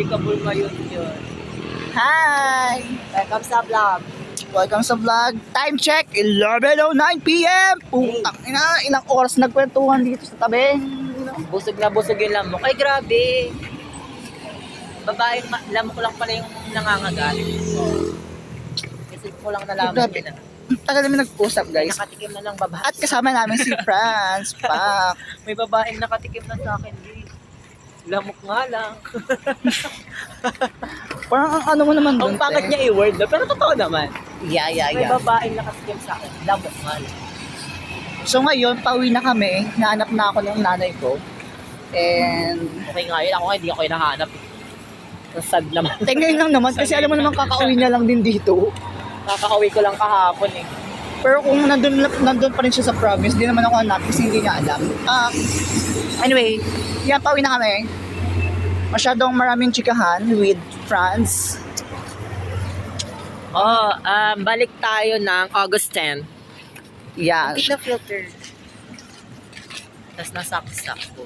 Kabul ngayon yun. Hi! Welcome sa vlog. Welcome sa vlog. Time check, 11:09 p.m. Putang ina, ilang oras nagkwentuhan dito sa tabi. Busog na busog yung lamok. Ay, grabe. Babaeng lamok lang pala yung nangangagat. Kasi ko lang nalaman Grabe. yun. Tagal namin nag-usap, guys. Nakatikim na lang babae. At kasama namin si Franz, Pak. May babaeng nakatikim na sa akin, guys. Lamok nga lang. Parang ang ano mo naman Ang dun, pangit te. niya i-word na, pero totoo naman. Yeah. May babaeng nakatikim sa akin. Lamok nga lang. So ngayon, pauwi na kami. Nahanap na ako ng nanay ko. And Okay nga yun. Ako nga, hindi ako hinahanap. Ang sad naman. tingnan lang naman kasi alam mo naman kakauwi niya lang din dito. Kakauwi ko lang kahapon eh. Pero kung nandun pa rin siya sa province, di naman ako hanap kasi hindi niya alam. Anyway, yan, pauwi na kami. Masyadong maraming chikahan with Franz. Balik tayo ng August 10. Yan. Bakit na filter? Tapos nasaksak ko.